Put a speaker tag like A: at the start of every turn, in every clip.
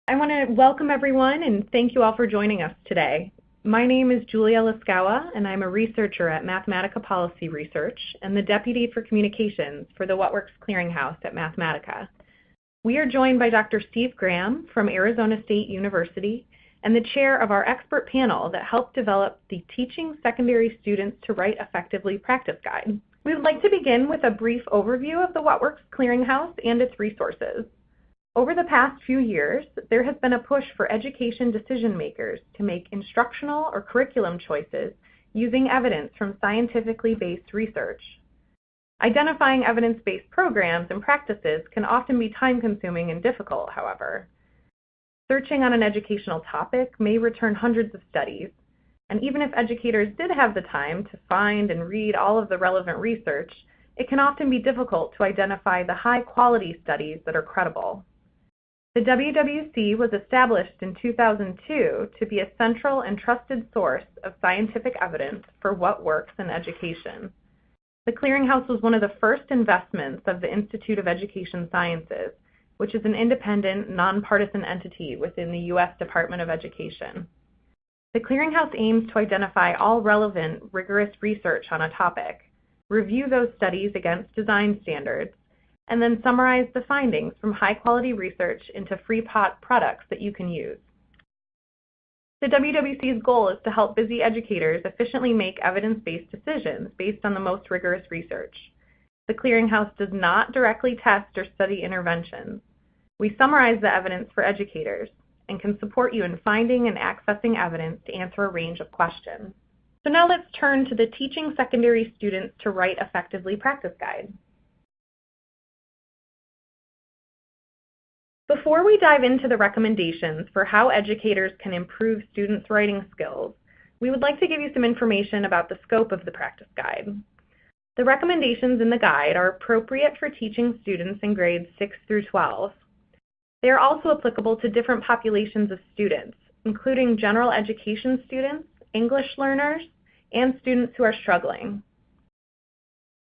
A: I want to welcome everyone and thank you all for joining us today. My name is Julia Laskawa, and I'm a researcher at Mathematica Policy Research and the Deputy for Communications for the Works Clearinghouse at Mathematica. We are joined by Dr. Steve Graham from Arizona State University and the chair of our expert panel that helped develop the Teaching Secondary Students to Write Effectively practice guide. We would like to begin with a brief overview of the Works Clearinghouse and its resources. Over the past few years, there has been a push for education decision makers to make instructional or curriculum choices using evidence from scientifically based research. Identifying evidence-based programs and practices can often be time-consuming and difficult, however. Searching on an educational topic may return hundreds of studies, and even if educators did have the time to find and read all of the relevant research, it can often be difficult to identify the high-quality studies that are credible. The WWC was established in 2002 to be a central and trusted source of scientific evidence for what works in education. The Clearinghouse was one of the first investments of the Institute of Education Sciences, which is an independent, nonpartisan entity within the U.S. Department of Education. The Clearinghouse aims to identify all relevant, rigorous research on a topic, review those studies against design standards, and then summarize the findings from high-quality research into free products that you can use. The WWC's goal is to help busy educators efficiently make evidence-based decisions based on the most rigorous research. The Clearinghouse does not directly test or study interventions. We summarize the evidence for educators and can support you in finding and accessing evidence to answer a range of questions. So now let's turn to the Teaching Secondary Students to Write Effectively practice guide. Before we dive into the recommendations for how educators can improve students' writing skills, we would like to give you some information about the scope of the practice guide. The recommendations in the guide are appropriate for teaching students in grades 6 through 12. They are also applicable to different populations of students, including general education students, English learners, and students who are struggling.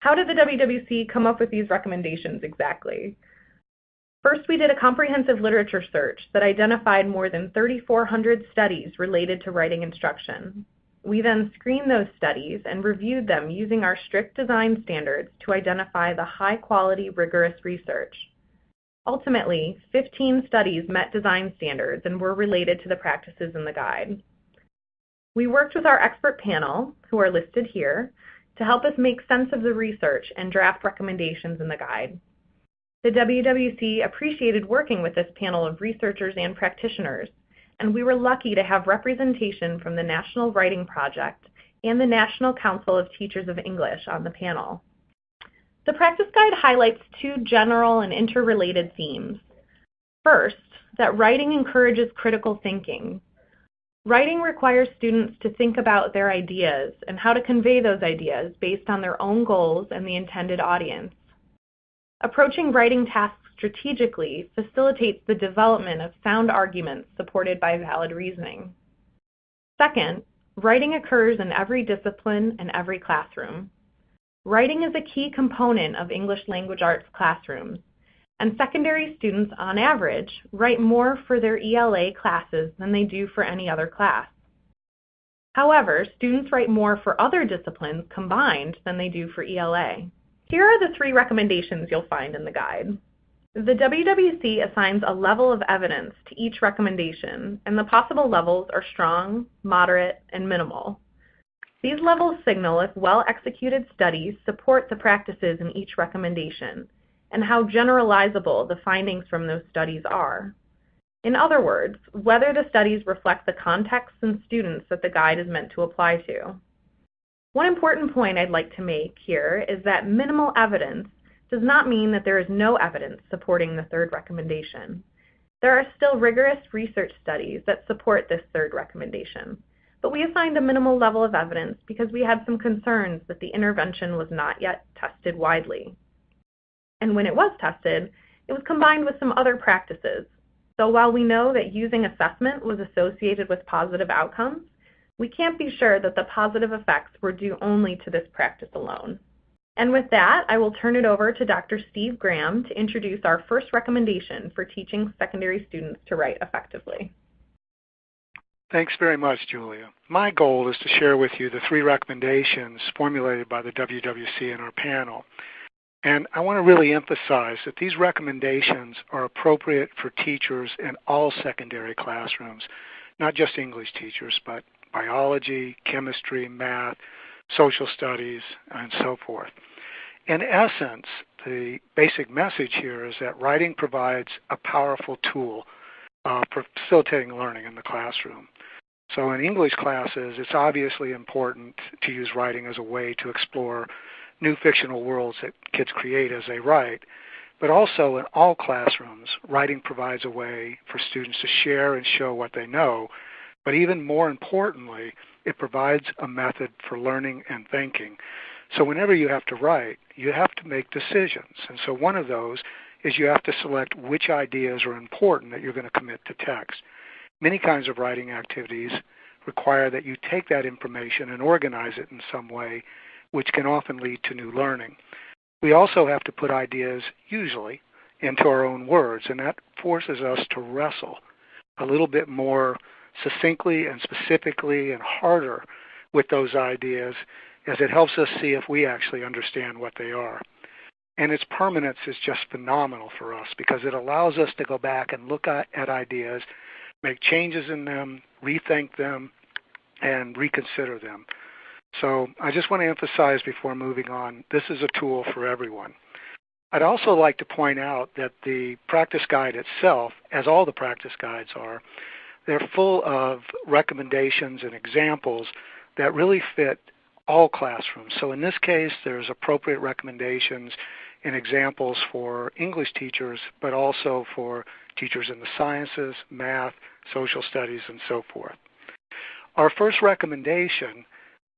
A: How did the WWC come up with these recommendations exactly? First, we did a comprehensive literature search that identified more than 3,400 studies related to writing instruction. We then screened those studies and reviewed them using our strict design standards to identify the high-quality, rigorous research. Ultimately, 15 studies met design standards and were related to the practices in the guide. We worked with our expert panel, who are listed here, to help us make sense of the research and draft recommendations in the guide. The WWC appreciated working with this panel of researchers and practitioners, and we were lucky to have representation from the National Writing Project and the National Council of Teachers of English on the panel. The practice guide highlights two general and interrelated themes. First, that writing encourages critical thinking. Writing requires students to think about their ideas and how to convey those ideas based on their own goals and the intended audience. Approaching writing tasks strategically facilitates the development of sound arguments supported by valid reasoning. Second, writing occurs in every discipline and every classroom. Writing is a key component of English language arts classrooms, and secondary students, on average, write more for their ELA classes than they do for any other class. However, students write more for other disciplines combined than they do for ELA. Here are the three recommendations you'll find in the guide. The WWC assigns a level of evidence to each recommendation, and the possible levels are strong, moderate, and minimal. These levels signal if well-executed studies support the practices in each recommendation, and how generalizable the findings from those studies are. In other words, whether the studies reflect the contexts and students that the guide is meant to apply to. One important point I'd like to make here is that minimal evidence does not mean that there is no evidence supporting the third recommendation. There are still rigorous research studies that support this third recommendation, but we assigned a minimal level of evidence because we had some concerns that the intervention was not yet tested widely. And when it was tested, it was combined with some other practices. So while we know that using assessment was associated with positive outcomes, we can't be sure that the positive effects were due only to this practice alone. And with that, I will turn it over to Dr. Steve Graham to introduce our first recommendation for teaching secondary students to write effectively.
B: Thanks very much, Julia. My goal is to share with you the 3 recommendations formulated by the WWC and our panel. And I want to really emphasize that these recommendations are appropriate for teachers in all secondary classrooms, not just English teachers, but biology, chemistry, math, social studies, and so forth. In essence, the basic message here is that writing provides a powerful tool for facilitating learning in the classroom. So in English classes, it's obviously important to use writing as a way to explore new fictional worlds that kids create as they write. But also in all classrooms, writing provides a way for students to share and show what they know. But even more importantly, it provides a method for learning and thinking. So whenever you have to write, you have to make decisions. And so one of those is you have to select which ideas are important that you're going to commit to text. Many kinds of writing activities require that you take that information and organize it in some way, which can often lead to new learning. We also have to put ideas, usually, into our own words, and that forces us to wrestle a little bit more succinctly and specifically and harder with those ideas, as it helps us see if we actually understand what they are. And its permanence is just phenomenal for us because it allows us to go back and look at ideas, make changes in them, rethink them, and reconsider them. So I just want to emphasize before moving on, this is a tool for everyone. I'd also like to point out that the practice guide itself, as all the practice guides are, they're full of recommendations and examples that really fit all classrooms. So in this case, there's appropriate recommendations and examples for English teachers, but also for teachers in the sciences, math, social studies, and so forth. Our first recommendation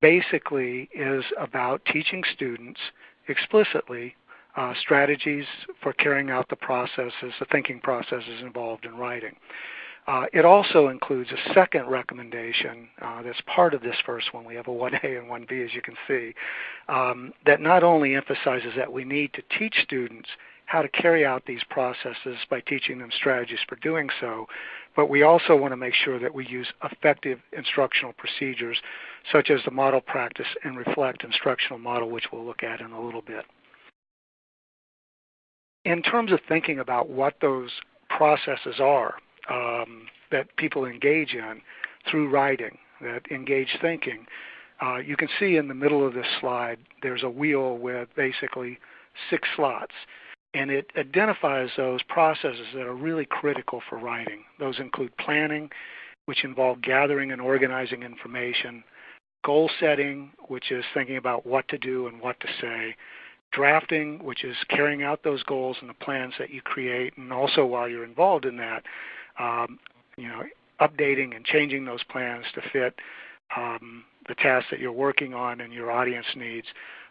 B: basically is about teaching students explicitly strategies for carrying out the processes, the thinking processes involved in writing. It also includes a second recommendation that's part of this first one. We have a 1A and 1B, as you can see, that not only emphasizes that we need to teach students how to carry out these processes by teaching them strategies for doing so, but we also want to make sure that we use effective instructional procedures such as the model, practice, and reflect instructional model, which we'll look at in a little bit. In terms of thinking about what those processes are that people engage in through writing, that engage thinking, you can see in the middle of this slide there's a wheel with basically 6 slots. And it identifies those processes that are really critical for writing. Those include planning, which involve gathering and organizing information, goal setting, which is thinking about what to do and what to say, drafting, which is carrying out those goals and the plans that you create, and also while you're involved in that, updating and changing those plans to fit the tasks that you're working on and your audience needs.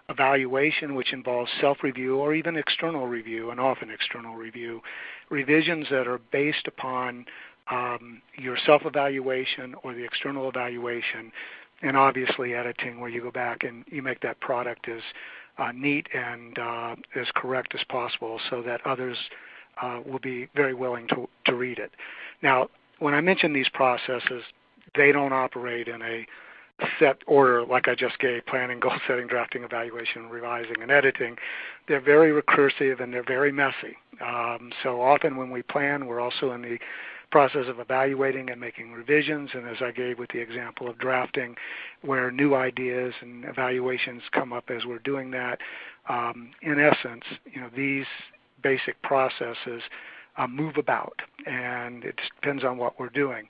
B: Evaluation, which involves self-review or even external review, and often external review. Revisions that are based upon your self-evaluation or the external evaluation. And obviously editing, where you go back and you make that product as neat and as correct as possible so that others will be very willing to read it. Now, when I mention these processes, they don't operate in a set order like I just gave: planning, goal setting, drafting, evaluation, revising, and editing. They're very recursive and they're very messy. So often when we plan, we're also in the process of evaluating and making revisions, and as I gave with the example of drafting, where new ideas and evaluations come up as we're doing that. In essence, these basic processes move about, and it depends on what we're doing.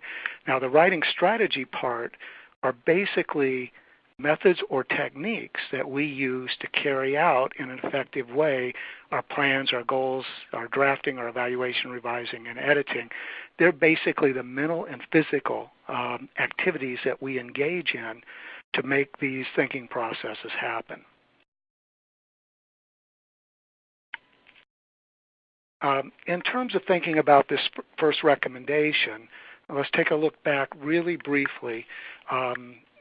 B: Now, the writing strategy part are basically methods or techniques that we use to carry out in an effective way our plans, our goals, our drafting, our evaluation, revising, and editing. They're basically the mental and physical activities that we engage in to make these thinking processes happen. In terms of thinking about this first recommendation, let's take a look back really briefly.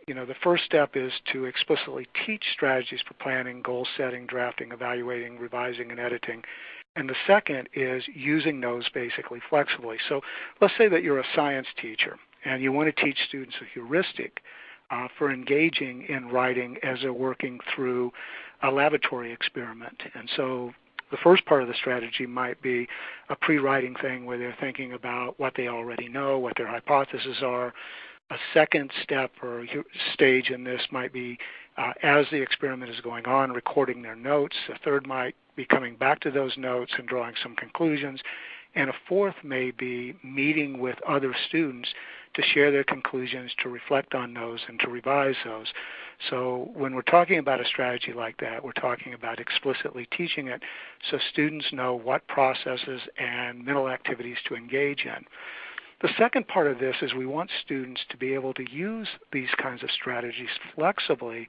B: the first step is to explicitly teach strategies for planning, goal setting, drafting, evaluating, revising, and editing. And the second is using those basically flexibly. So let's say that you're a science teacher and you want to teach students a heuristic for engaging in writing as they're working through a laboratory experiment. And so the first part of the strategy might be a pre-writing thing where they're thinking about what they already know, what their hypotheses are. A second step or stage in this might be, as the experiment is going on, recording their notes. A third might be coming back to those notes and drawing some conclusions. And a fourth may be meeting with other students to share their conclusions, to reflect on those, and to revise those. So when we're talking about a strategy like that, we're talking about explicitly teaching it so students know what processes and mental activities to engage in. The second part of this is we want students to be able to use these kinds of strategies flexibly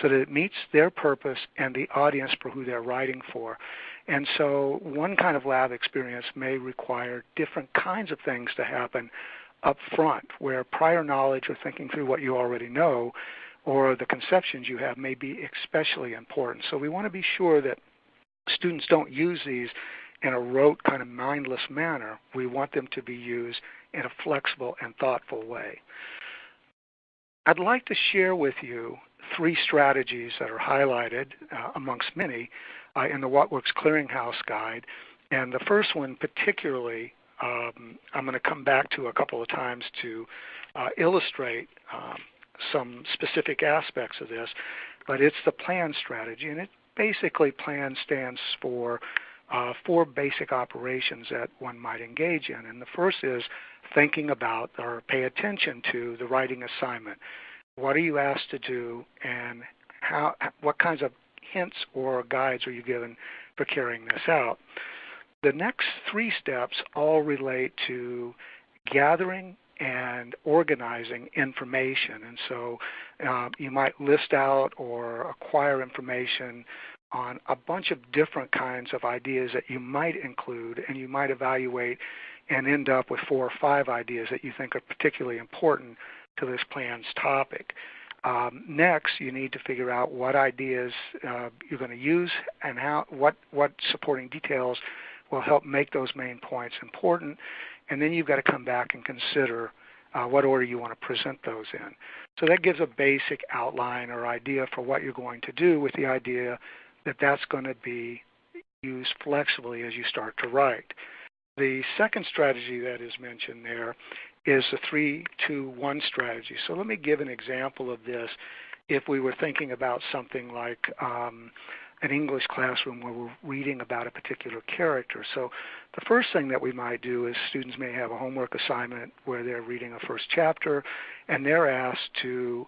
B: so that it meets their purpose and the audience for who they're writing for. And so one kind of lab experience may require different kinds of things to happen up front, where prior knowledge or thinking through what you already know or the conceptions you have may be especially important. So we want to be sure that students don't use these in a rote kind of mindless manner. We want them to be used in a flexible and thoughtful way. I'd like to share with you 3 strategies that are highlighted amongst many in the Works Clearinghouse guide. And the first one particularly, I'm going to come back to a couple of times to illustrate some specific aspects of this, but it's the plan strategy. And it basically, plan stands for 4 basic operations that one might engage in. And the first is thinking about or pay attention to the writing assignment. What are you asked to do, and what kinds of hints or guides are you given for carrying this out? The next 3 steps all relate to gathering and organizing information. And so you might list out or acquire information on a bunch of different kinds of ideas that you might include, and you might evaluate and end up with 4 or 5 ideas that you think are particularly important to this plan's topic. Next, you need to figure out what ideas you're going to use and what supporting details will help make those main points important. And then you've got to come back and consider what order you want to present those in. So that gives a basic outline or idea for what you're going to do, with the idea that that's going to be used flexibly as you start to write. The second strategy that is mentioned there is the 3-2-1 strategy. So let me give an example of this if we were thinking about something like an English classroom where we're reading about a particular character. So the first thing that we might do is students may have a homework assignment where they're reading a first chapter, and they're asked to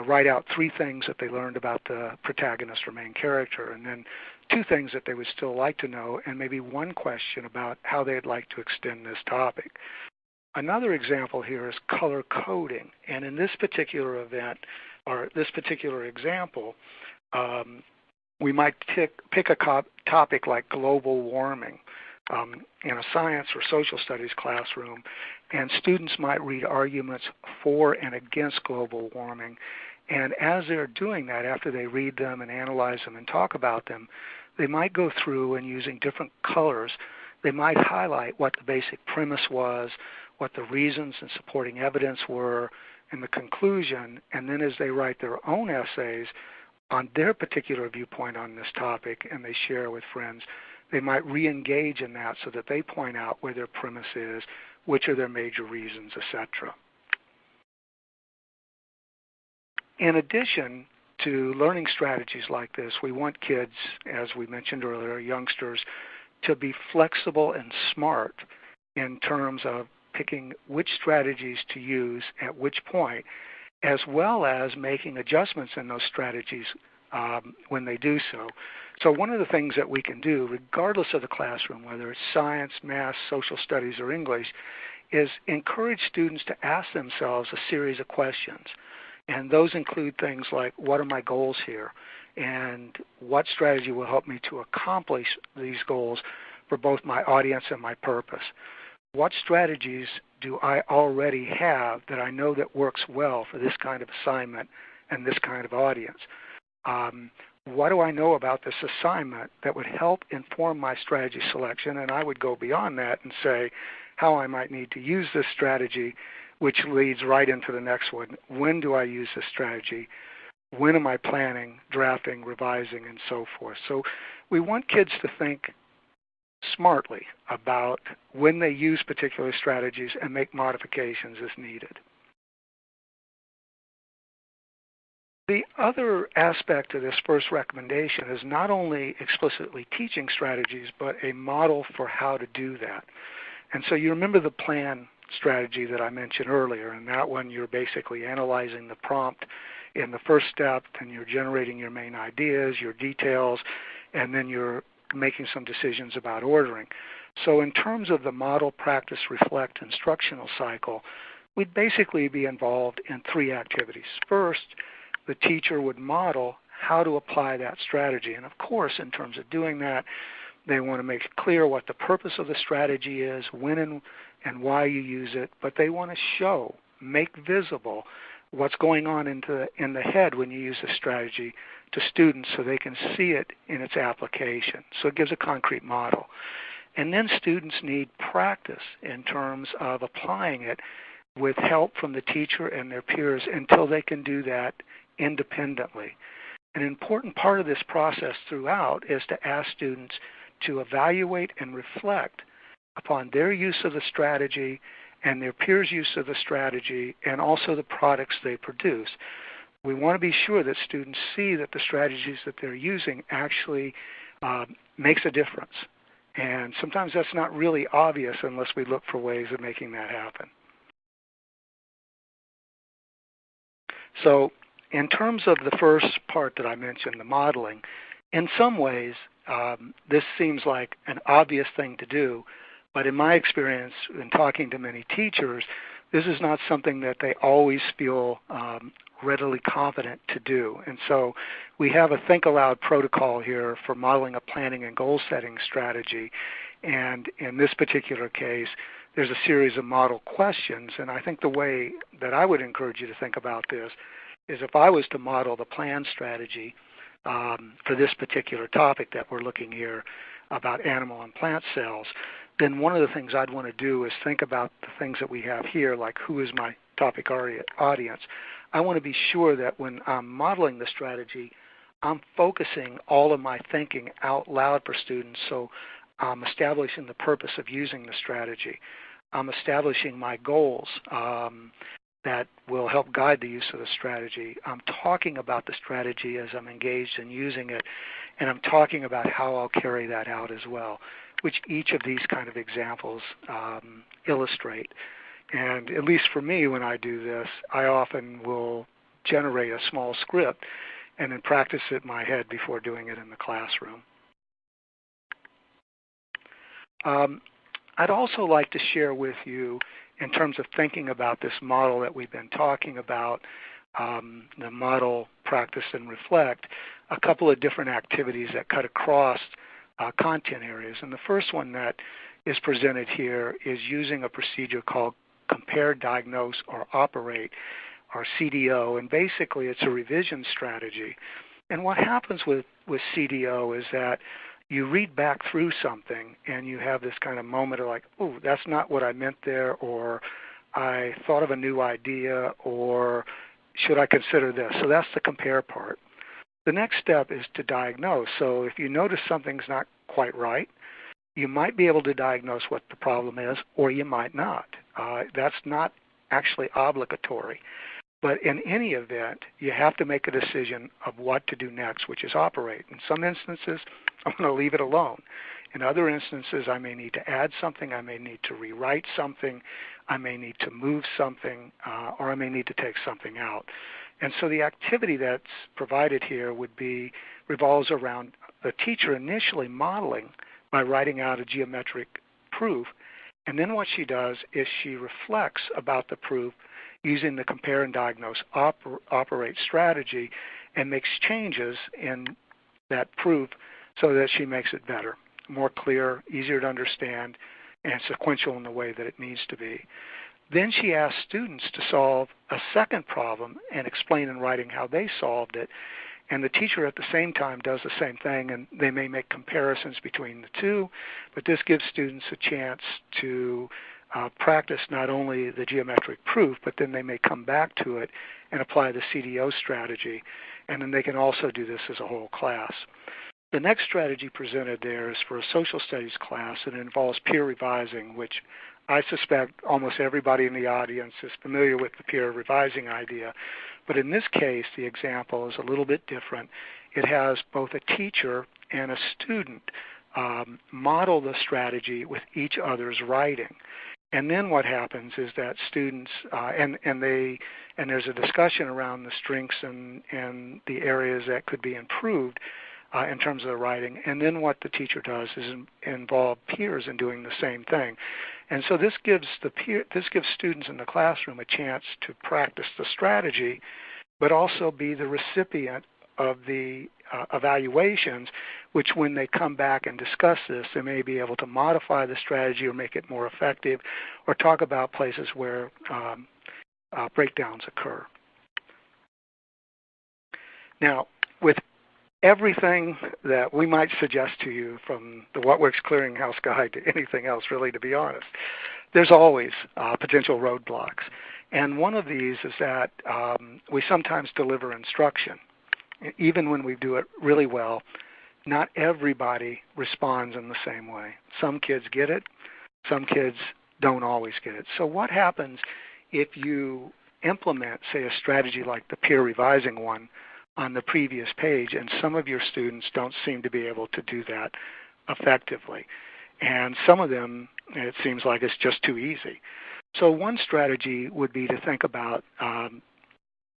B: write out 3 things that they learned about the protagonist or main character, and then 2 things that they would still like to know, and maybe 1 question about how they'd like to extend this topic. Another example here is color coding, and in this particular event, or this particular example, we might pick a topic like global warming in a science or social studies classroom, and students might read arguments for and against global warming. And as they're doing that, after they read them and analyze them and talk about them, they might go through and, using different colors, they might highlight what the basic premise was, what the reasons and supporting evidence were, and the conclusion. And then as they write their own essays on their particular viewpoint on this topic and they share with friends, they might re-engage in that so that they point out where their premise is, which are their major reasons, etc. In addition to learning strategies like this, we want kids, as we mentioned earlier, youngsters, to be flexible and smart in terms of picking which strategies to use at which point, as well as making adjustments in those strategies when they do so. So one of the things that we can do, regardless of the classroom, whether it's science, math, social studies, or English, is encourage students to ask themselves a series of questions. And those include things like, what are my goals here? And what strategy will help me to accomplish these goals for both my audience and my purpose? What strategies do I already have that I know that works well for this kind of assignment and this kind of audience? What do I know about this assignment that would help inform my strategy selection? And I would go beyond that and say how I might need to use this strategy, which leads right into the next one. When do I use this strategy? When am I planning, drafting, revising, and so forth? So we want kids to think smartly about when they use particular strategies and make modifications as needed. The other aspect of this first recommendation is not only explicitly teaching strategies, but a model for how to do that. And so you remember the plan strategy that I mentioned earlier. And that one, you're basically analyzing the prompt in the first step, and you're generating your main ideas, your details, and then you're making some decisions about ordering. So in terms of the model, practice, reflect, instructional cycle, we'd basically be involved in three activities. First, the teacher would model how to apply that strategy. And of course, in terms of doing that, they want to make it clear what the purpose of the strategy is, when and why you use it, but they want to show, make visible what's going on in the head when you use a strategy to students so they can see it in its application. So it gives a concrete model. And then students need practice in terms of applying it with help from the teacher and their peers until they can do that independently. An important part of this process throughout is to ask students to evaluate and reflect upon their use of the strategy and their peers' use of the strategy and also the products they produce. We want to be sure that students see that the strategies that they're using actually makes a difference. And sometimes that's not really obvious unless we look for ways of making that happen. So in terms of the first part that I mentioned, the modeling, in some ways this seems like an obvious thing to do, but in my experience in talking to many teachers, this is not something that they always feel readily confident to do. And so we have a Think Aloud protocol here for modeling a planning and goal setting strategy. And in this particular case, there's a series of model questions. And I think the way that I would encourage you to think about this is if I was to model the plan strategy for this particular topic that we're looking here about animal and plant cells, then one of the things I'd want to do is think about the things that we have here, like who is my topic audience. I want to be sure that when I'm modeling the strategy, I'm focusing all of my thinking out loud for students. So I'm establishing the purpose of using the strategy. I'm establishing my goals that will help guide the use of the strategy. I'm talking about the strategy as I'm engaged in using it, and I'm talking about how I'll carry that out as well, which each of these kind of examples illustrate. And at least for me, when I do this, I often will generate a small script and then practice it in my head before doing it in the classroom. I'd also like to share with you, in terms of thinking about this model that we've been talking about, the model, practice, and reflect, a couple of different activities that cut across content areas. And the first one that is presented here is using a procedure called compare, diagnose, or operate, or CDO. And basically it's a revision strategy. And what happens with CDO is that you read back through something and you have this kind of moment of like, oh, that's not what I meant there, or I thought of a new idea, or should I consider this? So that's the compare part. The next step is to diagnose. So if you notice something's not quite right, you might be able to diagnose what the problem is, or you might not. That's not actually obligatory. But in any event, you have to make a decision of what to do next, which is operate. In some instances, I'm going to leave it alone. In other instances, I may need to add something, I may need to rewrite something, I may need to move something, or I may need to take something out. And so the activity that's provided here revolves around the teacher initially modeling by writing out a geometric proof. And then what she does is she reflects about the proof using the compare and diagnose operate strategy and makes changes in that proof so that she makes it better, more clear, easier to understand, and sequential in the way that it needs to be. Then she asked students to solve a second problem and explain in writing how they solved it. And the teacher at the same time does the same thing, and they may make comparisons between the two, but this gives students a chance to practice not only the geometric proof, but then they may come back to it and apply the CDO strategy, and then they can also do this as a whole class. The next strategy presented there is for a social studies class, and it involves peer revising, which I suspect almost everybody in the audience is familiar with the peer revising idea. But in this case, the example is a little bit different. It has both a teacher and a student model the strategy with each other's writing. And then what happens is that students, and there's a discussion around the strengths and the areas that could be improved in terms of the writing. And then what the teacher does is involve peers in doing the same thing. And so this gives students in the classroom a chance to practice the strategy, but also be the recipient of the evaluations, which when they come back and discuss this, they may be able to modify the strategy or make it more effective, or talk about places where breakdowns occur. Now, with everything that we might suggest to you, from the What Works Clearinghouse Guide to anything else, really, to be honest, there's always potential roadblocks. And one of these is that we sometimes deliver instruction. Even when we do it really well, not everybody responds in the same way. Some kids get it, some kids don't always get it. So what happens if you implement, say, a strategy like the peer revising one on the previous page, and some of your students don't seem to be able to do that effectively? And some of them, it seems like it's just too easy. So one strategy would be to think about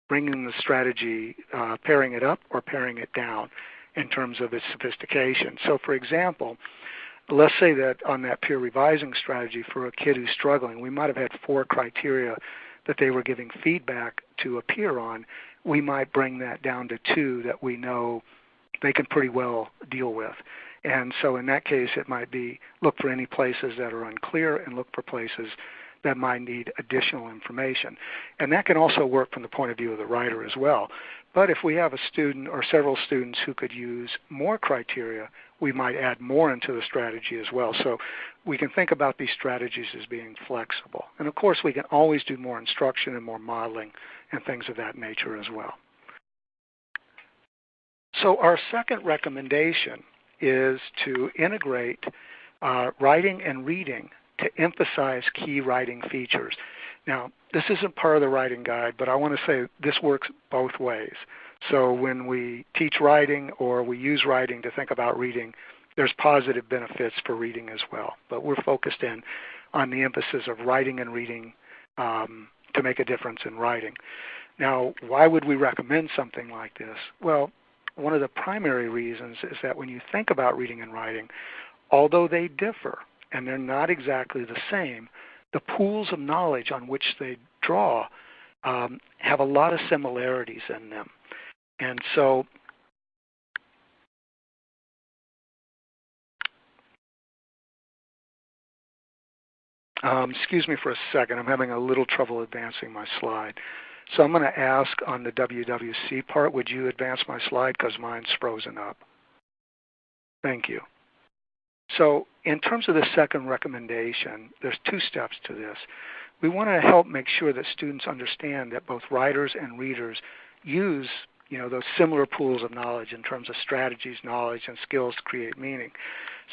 B: bringing the strategy, pairing it up or pairing it down in terms of its sophistication. So for example, let's say that on that peer revising strategy for a kid who's struggling, we might have had 4 criteria that they were giving feedback to a peer on. We might bring that down to 2 that we know they can pretty well deal with. And so in that case, it might be look for any places that are unclear and look for places that might need additional information. And that can also work from the point of view of the writer as well. But if we have a student or several students who could use more criteria, we might add more into the strategy as well. So we can think about these strategies as being flexible. And of course, we can always do more instruction and more modeling and things of that nature as well. So our second recommendation is to integrate writing and reading to emphasize key writing features. Now, this isn't part of the writing guide, but I want to say this works both ways. So when we teach writing or we use writing to think about reading, there's positive benefits for reading as well. But we're focused in on the emphasis of writing and reading to make a difference in writing. Now, why would we recommend something like this? Well, one of the primary reasons is that when you think about reading and writing, although they differ and they're not exactly the same, the pools of knowledge on which they draw have a lot of similarities in them. And so excuse me for a second, I'm having a little trouble advancing my slide. So I'm going to ask on the WWC part, would you advance my slide because mine's frozen up? Thank you. So in terms of the second recommendation, there's 2 steps to this. We want to help make sure that students understand that both writers and readers use those similar pools of knowledge in terms of strategies, knowledge, and skills to create meaning.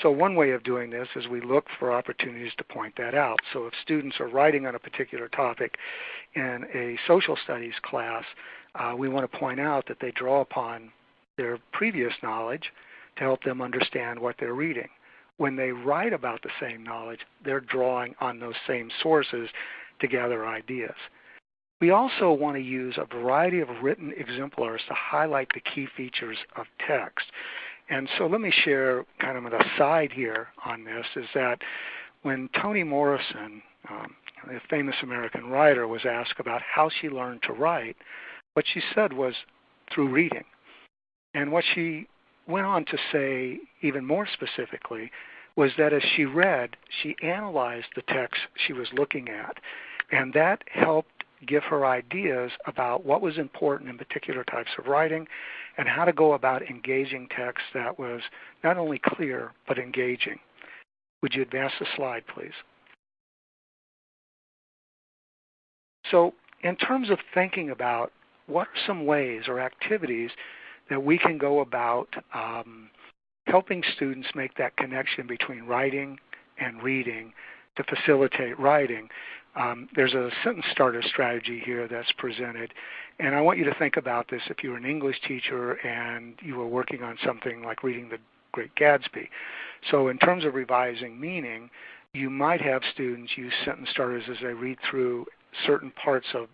B: So one way of doing this is we look for opportunities to point that out. So if students are writing on a particular topic in a social studies class, we want to point out that they draw upon their previous knowledge to help them understand what they're reading. When they write about the same knowledge, they're drawing on those same sources to gather ideas. We also want to use a variety of written exemplars to highlight the key features of text. And so let me share kind of an aside here on this, is that when Toni Morrison, a famous American writer, was asked about how she learned to write, what she said was through reading. And what she went on to say even more specifically was that as she read, she analyzed the text she was looking at. And that helped give her ideas about what was important in particular types of writing and how to go about engaging text that was not only clear but engaging. Would you advance the slide, please? So in terms of thinking about what are some ways or activities that we can go about helping students make that connection between writing and reading to facilitate writing, there's a sentence starter strategy here that's presented. And I want you to think about this if you're an English teacher and you were working on something like reading The Great Gatsby. So in terms of revising meaning, you might have students use sentence starters as they read through certain parts of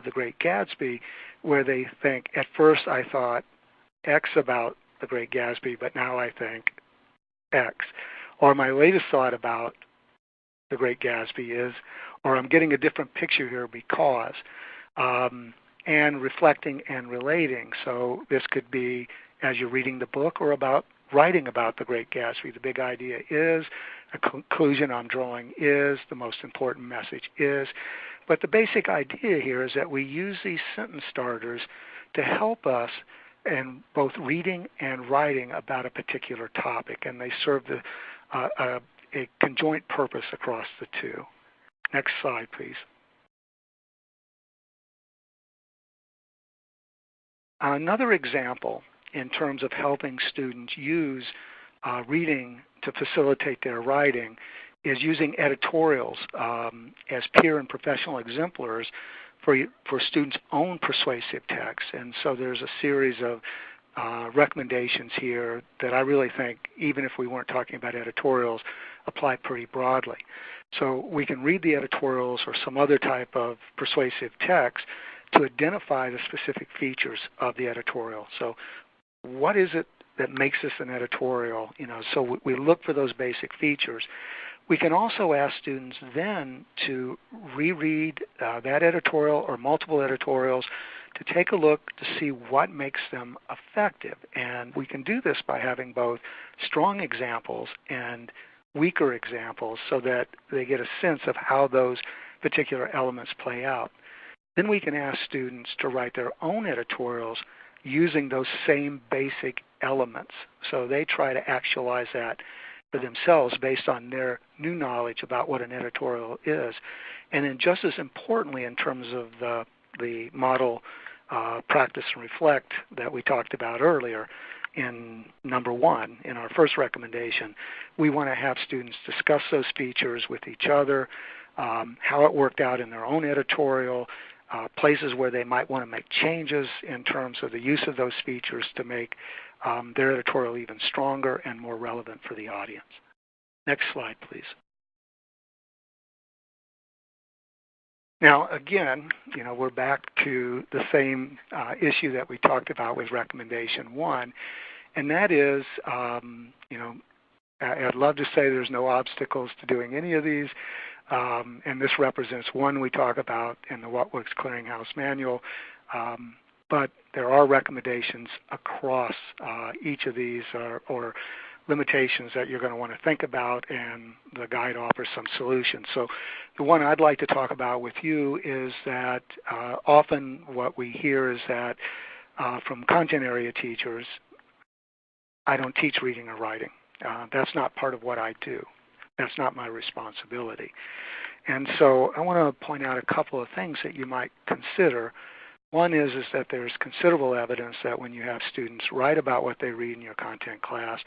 B: The Great Gatsby where they think, at first I thought X about The Great Gatsby, but now I think X. Or my latest thought about The Great Gatsby is, or I'm getting a different picture here because, and reflecting and relating. So this could be as you're reading the book or about writing about The Great Gatsby. The big idea is, a conclusion I'm drawing is, the most important message is. But the basic idea here is that we use these sentence starters to help us in both reading and writing about a particular topic, and they serve a conjoint purpose across the two. Next slide, please. Another example in terms of helping students use reading to facilitate their writing is using editorials as peer and professional exemplars for students' own persuasive text. And so there's a series of recommendations here that I really think, even if we weren't talking about editorials, apply pretty broadly. So we can read the editorials or some other type of persuasive text to identify the specific features of the editorial. So what is it that makes this an editorial? So we look for those basic features. We can also ask students then to reread that editorial or multiple editorials to take a look to see what makes them effective. And we can do this by having both strong examples and weaker examples so that they get a sense of how those particular elements play out. Then we can ask students to write their own editorials using those same basic elements. So they try to actualize that for themselves based on their new knowledge about what an editorial is. And then just as importantly in terms of the model practice and reflect that we talked about earlier in number 1, in our first recommendation, we want to have students discuss those features with each other, how it worked out in their own editorial, places where they might want to make changes in terms of the use of those features to make their editorial even stronger and more relevant for the audience. Next slide, please. Now, again, we're back to the same issue that we talked about with recommendation 1, and that is, I'd love to say there's no obstacles to doing any of these, and this represents one we talk about in the Works Clearinghouse manual, but there are recommendations across each of these or limitations that you're going to want to think about, and the guide offers some solutions. So the one I'd like to talk about with you is that often what we hear is that from content area teachers, I don't teach reading or writing. That's not part of what I do. That's not my responsibility. And so I want to point out a couple of things that you might consider. One is that there's considerable evidence that when you have students write about what they read in your content class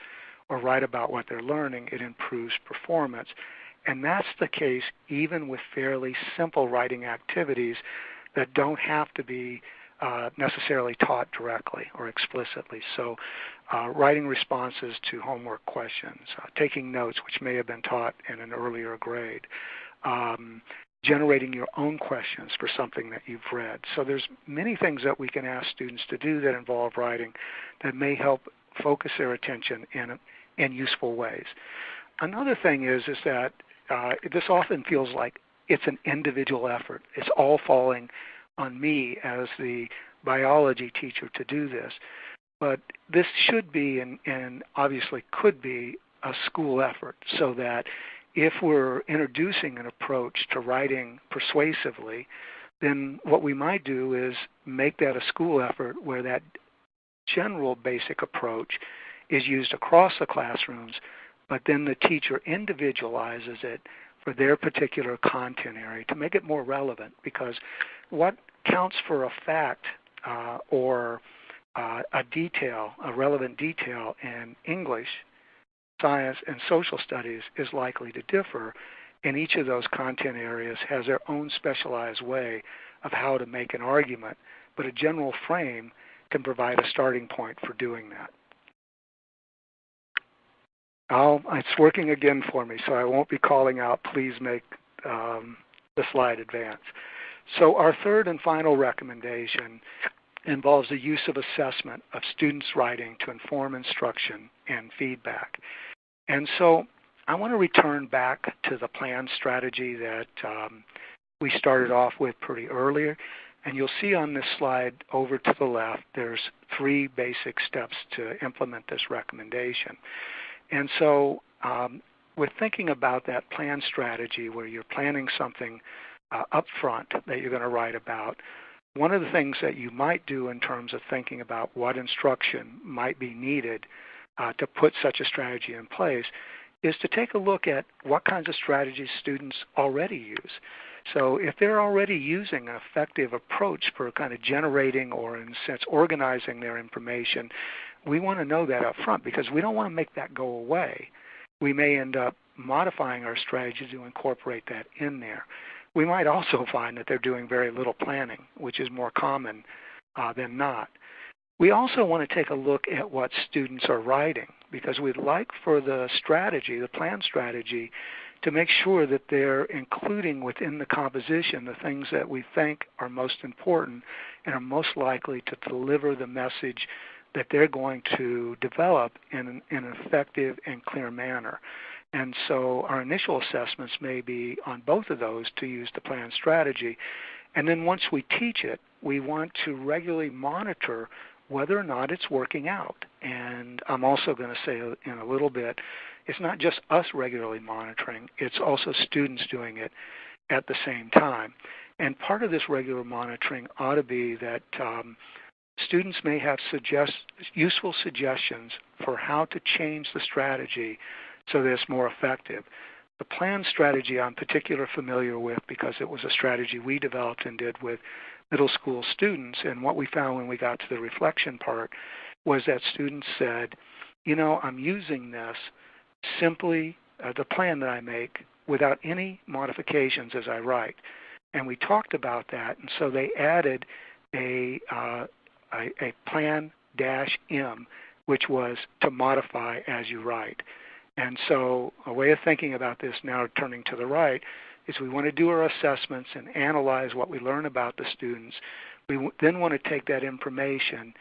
B: or write about what they're learning, it improves performance. And that's the case even with fairly simple writing activities that don't have to be necessarily taught directly or explicitly. So writing responses to homework questions, taking notes which may have been taught in an earlier grade, generating your own questions for something that you've read. So there's many things that we can ask students to do that involve writing that may help focus their attention in useful ways. Another thing is that this often feels like it's an individual effort. It's all falling on me as the biology teacher to do this. But this should be and obviously could be a school effort, so that if we're introducing an approach to writing persuasively, then what we might do is make that a school effort where that general basic approach is used across the classrooms, but then the teacher individualizes it for their particular content area to make it more relevant, because what counts for a fact or a detail, a relevant detail in English, science, and social studies is likely to differ, and each of those content areas has their own specialized way of how to make an argument, but a general frame can provide a starting point for doing that. It's working again for me, so I won't be calling out, please make the slide advance. So our third and final recommendation involves the use of assessment of students' writing to inform instruction and feedback. And so I want to return back to the plan strategy that we started off with pretty earlier. And you'll see on this slide over to the left, there's 3 basic steps to implement this recommendation. And so we're thinking about that plan strategy where you're planning something up front that you're going to write about. One of the things that you might do in terms of thinking about what instruction might be needed to put such a strategy in place is to take a look at what kinds of strategies students already use. So if they're already using an effective approach for kind of generating or, in a sense, organizing their information, we want to know that up front because we don't want to make that go away. We may end up modifying our strategy to incorporate that in there. We might also find that they're doing very little planning, which is more common than not. We also want to take a look at what students are writing because we'd like for the strategy, the plan strategy, to make sure that they're including within the composition the things that we think are most important and are most likely to deliver the message that they're going to develop in an effective and clear manner. And so our initial assessments may be on both of those to use the plan strategy. And then once we teach it, we want to regularly monitor whether or not it's working out. And I'm also going to say in a little bit, it's not just us regularly monitoring, it's also students doing it at the same time. And part of this regular monitoring ought to be that students may have useful suggestions for how to change the strategy so that it's more effective. The plan strategy I'm particularly familiar with because it was a strategy we developed and did with middle school students, and what we found when we got to the reflection part was that students said, you know, I'm using this simply, the plan that I make, without any modifications as I write. And we talked about that, and so they added a plan-M, which was to modify as you write. And so a way of thinking about this now, turning to the right, is we want to do our assessments and analyze what we learn about the students. We then want to take that information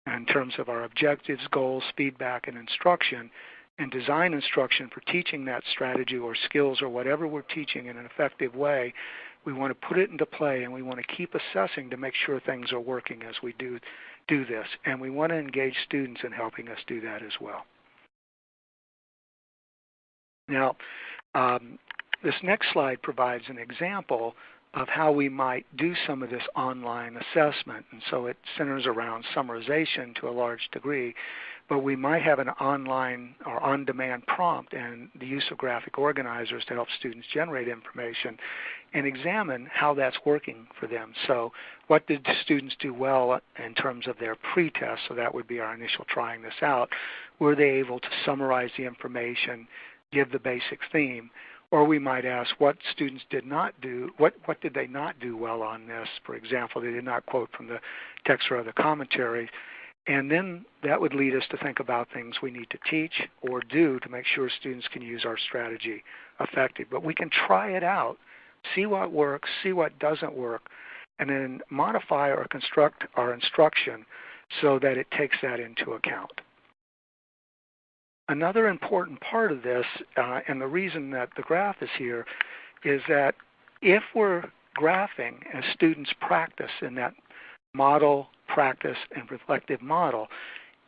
B: in terms of our objectives, goals, feedback, and instruction, and design instruction for teaching that strategy or skills or whatever we're teaching in an effective way. We want to put it into play, and we want to keep assessing to make sure things are working as we do this. And we want to engage students in helping us do that as well. Now, this next slide provides an example of how we might do some of this online assessment. And so it centers around summarization to a large degree, but we might have an online or on-demand prompt and the use of graphic organizers to help students generate information and examine how that's working for them. So what did students do well in terms of their pre-test? So that would be our initial trying this out. Were they able to summarize the information, give the basic theme? Or we might ask what students did not do, what did they not do well on this? For example, they did not quote from the text or other commentary. And then that would lead us to think about things we need to teach or do to make sure students can use our strategy effectively. But we can try it out, see what works, see what doesn't work, and then modify or construct our instruction so that it takes that into account. Another important part of this, and the reason that the graph is here, is that if we're graphing as students practice in that model, practice, and reflective model,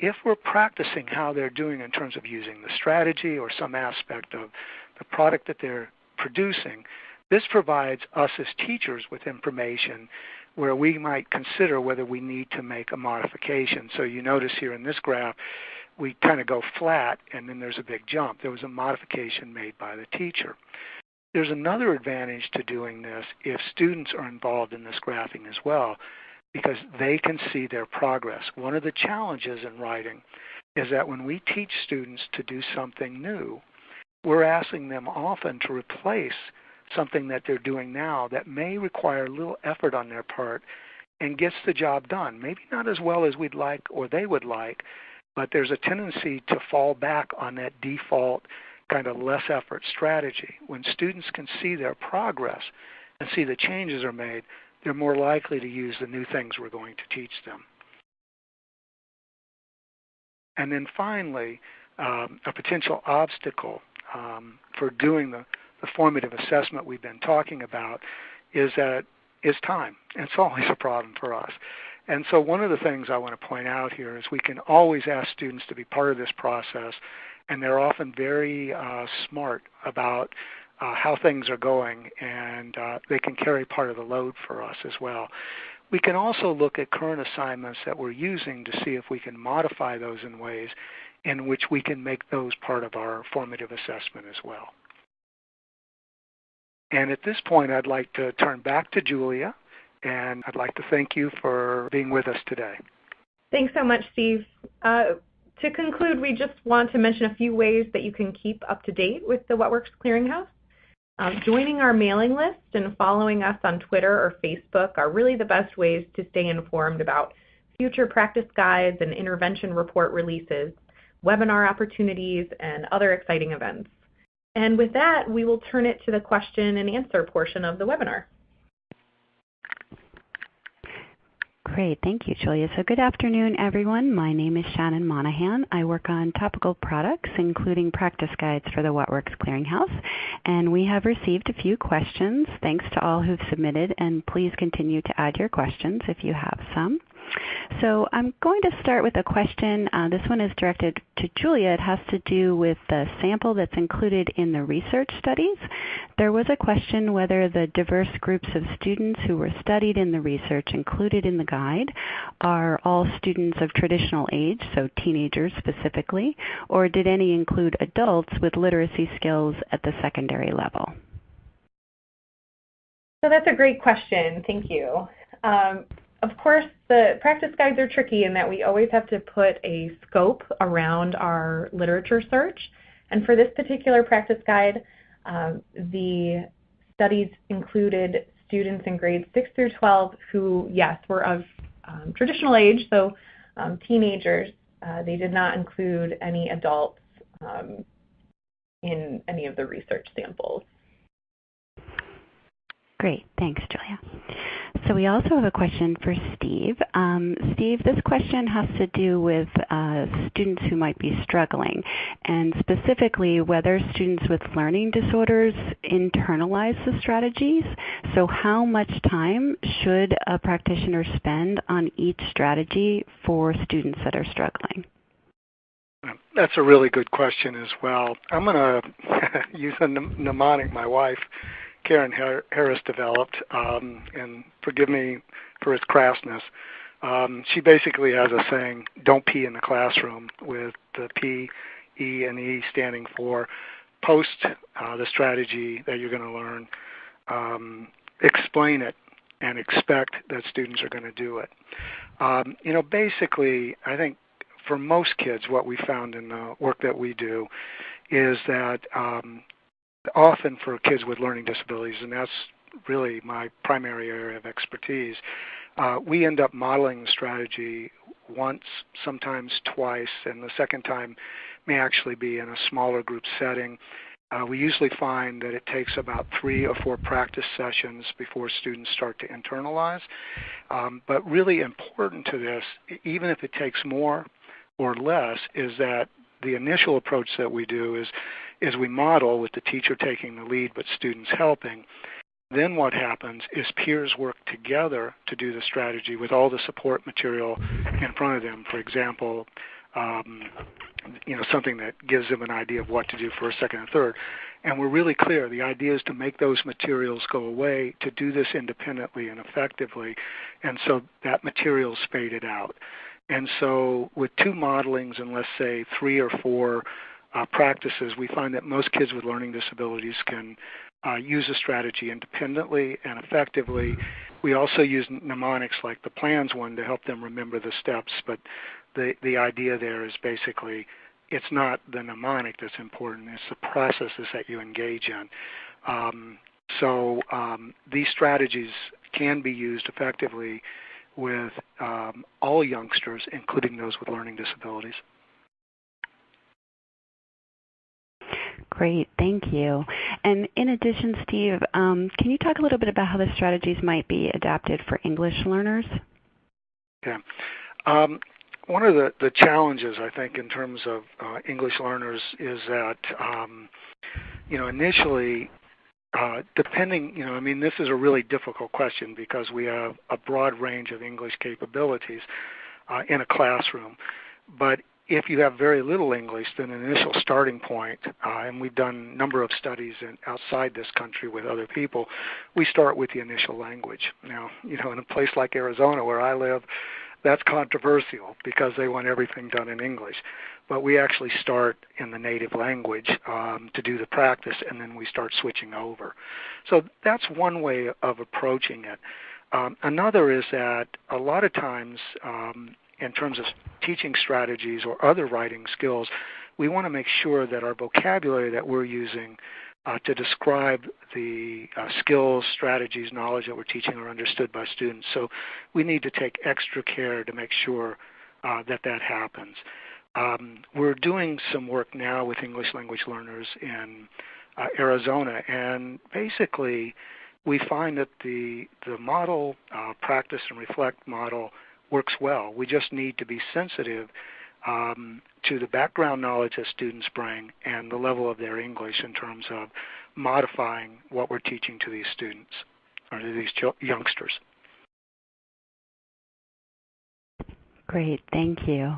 B: if we're practicing how they're doing in terms of using the strategy or some aspect of the product that they're producing, this provides us as teachers with information where we might consider whether we need to make a modification. So you notice here in this graph, we kind of go flat and then there's a big jump. There was a modification made by the teacher. There's another advantage to doing this if students are involved in this graphing as well, because they can see their progress. One of the challenges in writing is that when we teach students to do something new, we're asking them often to replace something that they're doing now that may require a little effort on their part and gets the job done. Maybe not as well as we'd like or they would like, but there's a tendency to fall back on that default kind of less effort strategy. When students can see their progress and see the changes are made, they're more likely to use the new things we're going to teach them. And then finally, a potential obstacle for doing the formative assessment we've been talking about is time. And it's always a problem for us. And so one of the things I want to point out here is we can always ask students to be part of this process, and they're often very smart about how things are going, and they can carry part of the load for us as well. We can also look at current assignments that we're using to see if we can modify those in ways in which we can make those part of our formative assessment as well. And at this point, I'd like to turn back to Julia, and I'd like to thank you for being with us today.
A: Thanks so much, Steve. To conclude, we just want to mention a few ways that you can keep up to date with the What Works Clearinghouse. Joining our mailing list and following us on Twitter or Facebook are really the best ways to stay informed about future practice guides and intervention report releases, webinar opportunities, and other exciting events. And with that, we will turn it to the question and answer portion of the webinar.
C: Great, thank you, Julia. So good afternoon, everyone. My name is Shannon Monahan. I work on topical products, including practice guides for the What Works Clearinghouse. And we have received a few questions. Thanks to all who've submitted, and please continue to add your questions if you have some. So I'm going to start with a question. This one is directed to Julia. It has to do with the sample that's included in the research studies. There was a question whether the diverse groups of students who were studied in the research included in the guide are all students of traditional age, so teenagers specifically, or did any include adults with literacy skills at the secondary level?
A: So that's a great question. Thank you. Of course, the practice guides are tricky in that we always have to put a scope around our literature search. And for this particular practice guide, the studies included students in grades 6 through 12 who, yes, were of traditional age, so teenagers. They did not include any adults in any of the research samples.
C: Great, thanks, Julia. So we also have a question for Steve. Steve, this question has to do with students who might be struggling, and specifically whether students with learning disorders internalize the strategies. So how much time should a practitioner spend on each strategy for students that are struggling?
B: That's a really good question as well. I'm going to use a mnemonic my wife Karen Harris developed, and forgive me for its crassness. She basically has a saying, don't pee in the classroom, with the P, E, and E standing for post the strategy that you're going to learn, explain it, and expect that students are going to do it. Basically, I think for most kids, what we found in the work that we do is that often for kids with learning disabilities, and that's really my primary area of expertise, we end up modeling the strategy once, sometimes twice, and the second time may actually be in a smaller group setting. We usually find that it takes about 3 or 4 practice sessions before students start to internalize. But really important to this, even if it takes more or less, is that the initial approach that we do is we model with the teacher taking the lead but students helping. Then what happens is peers work together to do the strategy with all the support material in front of them. For example, something that gives them an idea of what to do first, second, and third. And we're really clear. The idea is to make those materials go away, to do this independently and effectively, and so that material's faded out. And so with 2 modelings and let's say 3 or 4 practices, we find that most kids with learning disabilities can use a strategy independently and effectively. We also use mnemonics like the PLANS one to help them remember the steps, but the idea there is basically it's not the mnemonic that's important, it's the processes that you engage in. These strategies can be used effectively with all youngsters, including those with learning disabilities.
C: Great, thank you. And in addition, Steve, can you talk a little bit about how the strategies might be adapted for English learners?
B: Okay. One of the challenges, I think, in terms of English learners is that, initially, depending, this is a really difficult question because we have a broad range of English capabilities in a classroom. But if you have very little English, then an initial starting point, and we've done a number of studies outside this country with other people, we start with the initial language. Now, in a place like Arizona where I live, that's controversial because they want everything done in English. But we actually start in the native language to do the practice, and then we start switching over. So that's one way of approaching it. Another is that a lot of times, in terms of teaching strategies or other writing skills, we want to make sure that our vocabulary that we're using to describe the skills, strategies, knowledge that we're teaching are understood by students. So we need to take extra care to make sure that happens. We're doing some work now with English language learners in Arizona, and basically we find that the model, practice and reflect model, works well. We just need to be sensitive to the background knowledge that students bring and the level of their English in terms of modifying what we're teaching to these students or to these youngsters.
C: Great, thank you.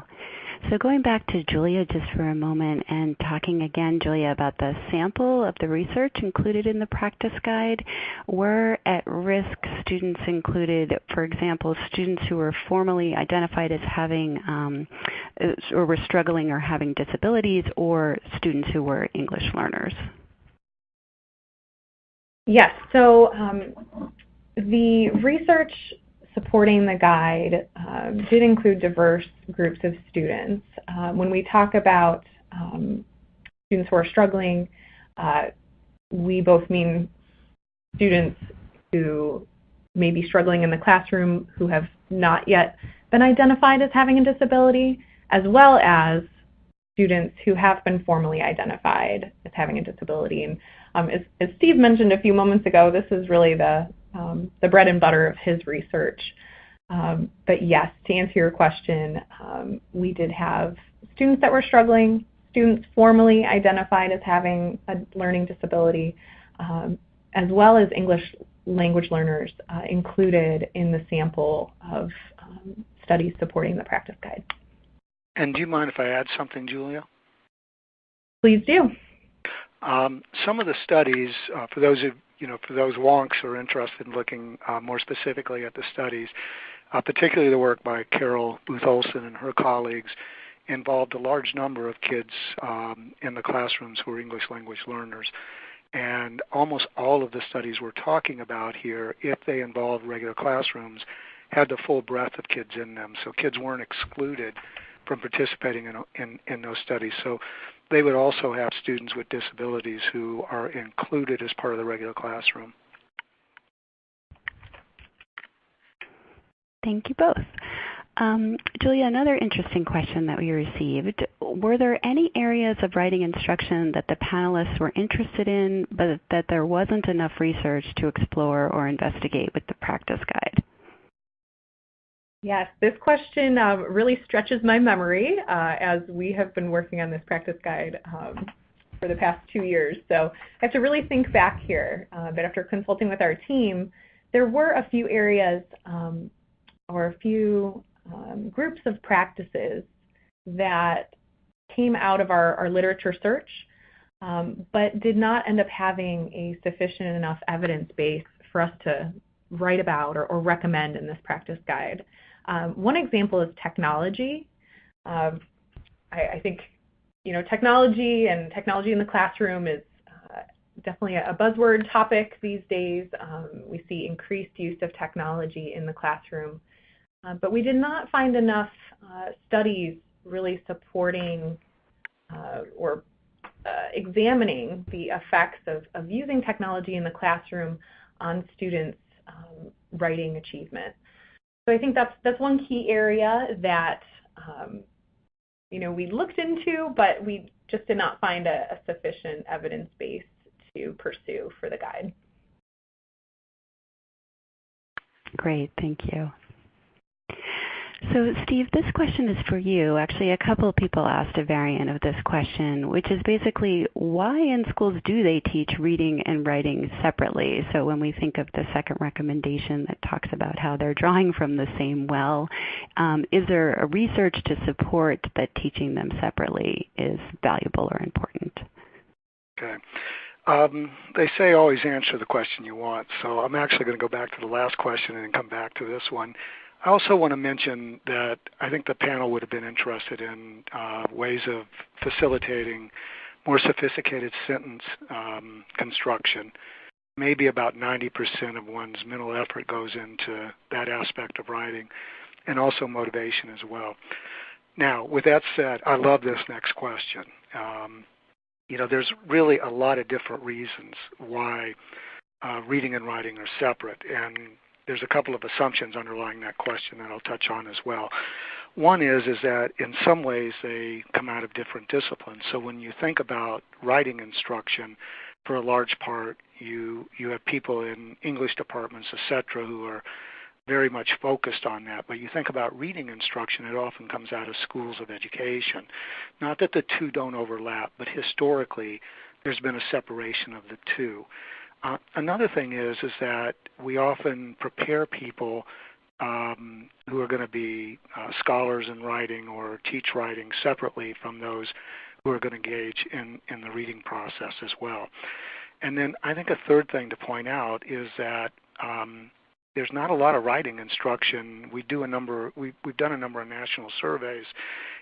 C: So going back to Julia just for a moment and talking again, Julia, about the sample of the research included in the practice guide, were at-risk students included, for example, students who were formally identified as having or were struggling or having disabilities, or students who were English learners?
A: Yes, so the research supporting the guide did include diverse groups of students. When we talk about students who are struggling, we both mean students who may be struggling in the classroom who have not yet been identified as having a disability, as well as students who have been formally identified as having a disability. And as Steve mentioned a few moments ago, this is really the bread and butter of his research. But yes, to answer your question, we did have students that were struggling, students formally identified as having a learning disability, as well as English language learners included in the sample of studies supporting the practice guide.
B: And do you mind if I add something, Julia?
A: Please do.
B: Some of the studies, for those wonks who are interested in looking more specifically at the studies, particularly the work by Carol Booth Olson and her colleagues, involved a large number of kids in the classrooms who were English language learners. And almost all of the studies we're talking about here, if they involved regular classrooms, had the full breadth of kids in them. So kids weren't excluded from participating in those studies. So they would also have students with disabilities who are included as part of the regular classroom.
C: Thank you both. Julia, another interesting question that we received. Were there any areas of writing instruction that the panelists were interested in, but that there wasn't enough research to explore or investigate with the practice guide?
A: Yes, this question really stretches my memory as we have been working on this practice guide for the past 2 years. So I have to really think back here. But after consulting with our team, there were a few areas or a few groups of practices that came out of our literature search, but did not end up having a sufficient enough evidence base for us to write about or recommend in this practice guide. One example is technology. I think technology and technology in the classroom is definitely a buzzword topic these days. We see increased use of technology in the classroom, but we did not find enough studies really supporting or examining the effects of using technology in the classroom on students' writing achievement. So I think that's one key area that we looked into, but we just did not find a sufficient evidence base to pursue for the guide.
C: Great, thank you. So Steve, this question is for you. Actually, a couple of people asked a variant of this question, which is basically, why in schools do they teach reading and writing separately? So when we think of the second recommendation that talks about how they're drawing from the same well, is there a research to support that teaching them separately is valuable or important?
B: Okay. They say always answer the question you want, so I'm actually going to go back to the last question and then come back to this one. I also want to mention that I think the panel would have been interested in ways of facilitating more sophisticated sentence construction. Maybe about 90% of one's mental effort goes into that aspect of writing, and also motivation as well. Now, with that said, I love this next question. There's really a lot of different reasons why reading and writing are separate, and there's a couple of assumptions underlying that question that I'll touch on as well. One is that in some ways they come out of different disciplines. So when you think about writing instruction, for a large part, you have people in English departments, etc., who are very much focused on that. But you think about reading instruction, it often comes out of schools of education. Not that the two don't overlap, but historically there's been a separation of the two. Another thing is that we often prepare people who are going to be scholars in writing or teach writing separately from those who are going to engage in the reading process as well. And then I think a third thing to point out is that there's not a lot of writing instruction. We've done a number of national surveys,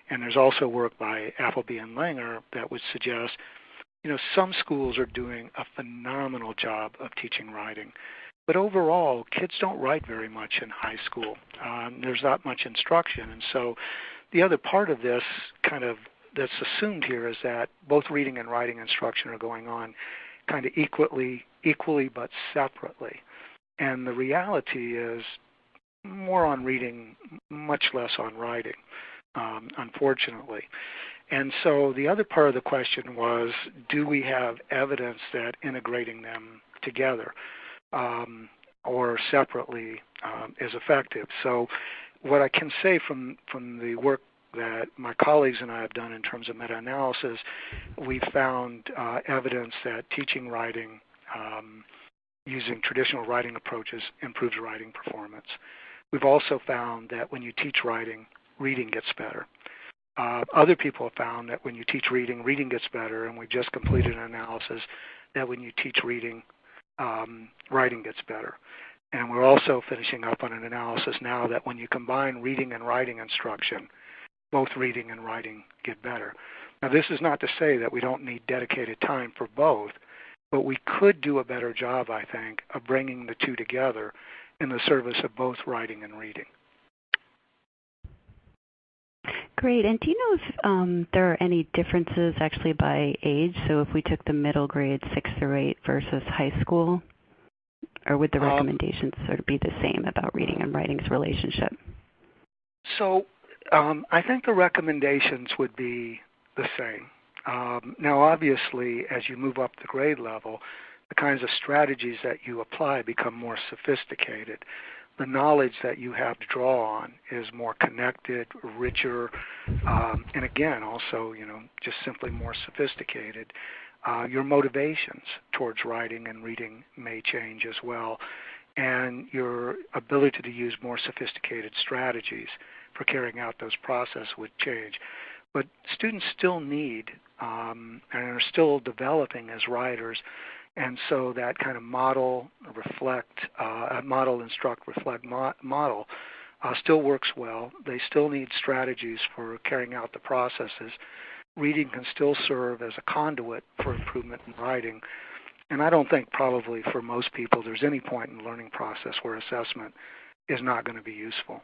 B: and there's also work by Appleby and Langer that would suggest some schools are doing a phenomenal job of teaching writing. But overall, kids don't write very much in high school. There's not much instruction. And so the other part of this that's assumed here is that both reading and writing instruction are going on kind of equally but separately. And the reality is more on reading, much less on writing, unfortunately. And so the other part of the question was, do we have evidence that integrating them together or separately is effective? So what I can say from the work that my colleagues and I have done in terms of meta-analysis, we've found evidence that teaching writing using traditional writing approaches improves writing performance. We've also found that when you teach writing, reading gets better. Other people have found that when you teach reading, reading gets better, and we just completed an analysis that when you teach reading, writing gets better. And we're also finishing up on an analysis now that when you combine reading and writing instruction, both reading and writing get better. Now, this is not to say that we don't need dedicated time for both, but we could do a better job, I think, of bringing the two together in the service of both writing and reading.
C: Great. And do you know if there are any differences actually by age? So if we took the middle grade, 6 through 8 versus high school, or would the recommendations sort of be the same about reading and writing's relationship?
B: So I think the recommendations would be the same. Now, obviously, as you move up the grade level, the kinds of strategies that you apply become more sophisticated. The knowledge that you have to draw on is more connected, richer, and again, also, just simply more sophisticated. Your motivations towards writing and reading may change as well, and your ability to use more sophisticated strategies for carrying out those processes would change. but students still need and are still developing as writers. And so that kind of model, instruct, reflect model still works well. They still need strategies for carrying out the processes. Reading can still serve as a conduit for improvement in writing. And I don't think probably for most people there's any point in the learning process where assessment is not going to be useful.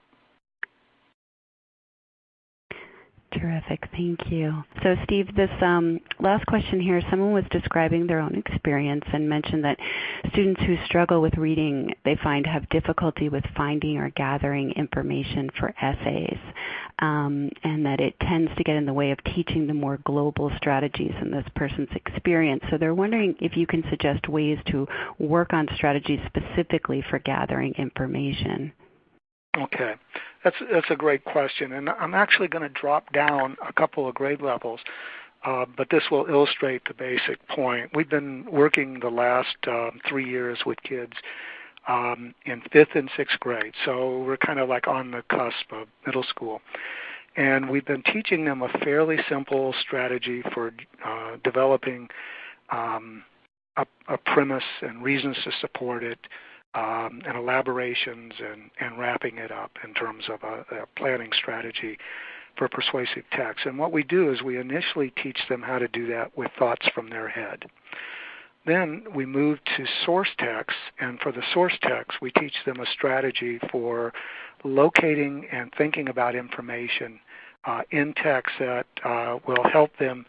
C: Terrific, thank you. So Steve, this last question here, someone was describing their own experience and mentioned that students who struggle with reading, they find have difficulty with finding or gathering information for essays, and that it tends to get in the way of teaching the more global strategies in this person's experience. So they're wondering if you can suggest ways to work on strategies specifically for gathering information.
B: Okay, that's a great question, and I'm actually going to drop down a couple of grade levels, but this will illustrate the basic point. We've been working the last 3 years with kids in 5th and 6th grade, so we're kind of like on the cusp of middle school. And we've been teaching them a fairly simple strategy for developing a premise and reasons to support it, and elaborations and wrapping it up in terms of a planning strategy for persuasive text. And what we do is we initially teach them how to do that with thoughts from their head. Then we move to source text, and for the source text we teach them a strategy for locating and thinking about information in text that will help them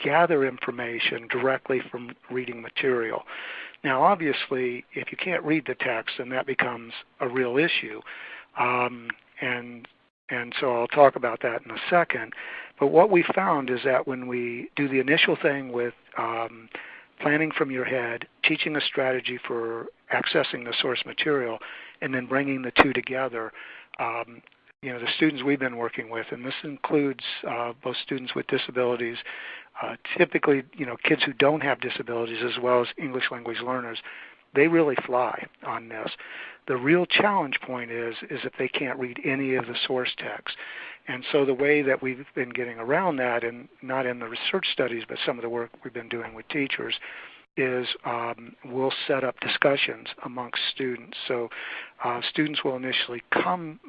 B: gather information directly from reading material. Now, obviously, if you can't read the text, then that becomes a real issue, and so I'll talk about that in a second. But what we found is that when we do the initial thing with planning from your head, teaching a strategy for accessing the source material, and then bringing the two together, the students we've been working with, and this includes both students with disabilities, typically, kids who don't have disabilities as well as English language learners, they really fly on this. The real challenge point is if they can't read any of the source text. And so the way that we've been getting around that, and not in the research studies, but some of the work we've been doing with teachers, is we'll set up discussions amongst students. So students will initially come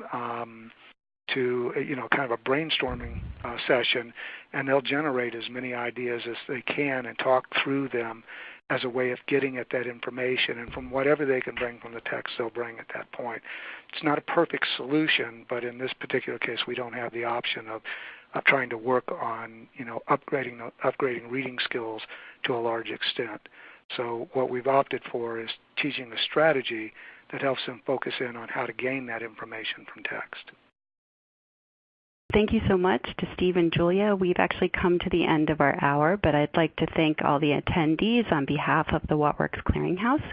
B: to kind of a brainstorming session, and they'll generate as many ideas as they can and talk through them as a way of getting at that information, and from whatever they can bring from the text, they'll bring at that point. It's not a perfect solution, but in this particular case, we don't have the option of trying to work on upgrading reading skills to a large extent. So what we've opted for is teaching a strategy that helps them focus in on how to gain that information from text.
C: Thank you so much to Steve and Julia. We've actually come to the end of our hour, but I'd like to thank all the attendees on behalf of the What Works Clearinghouse.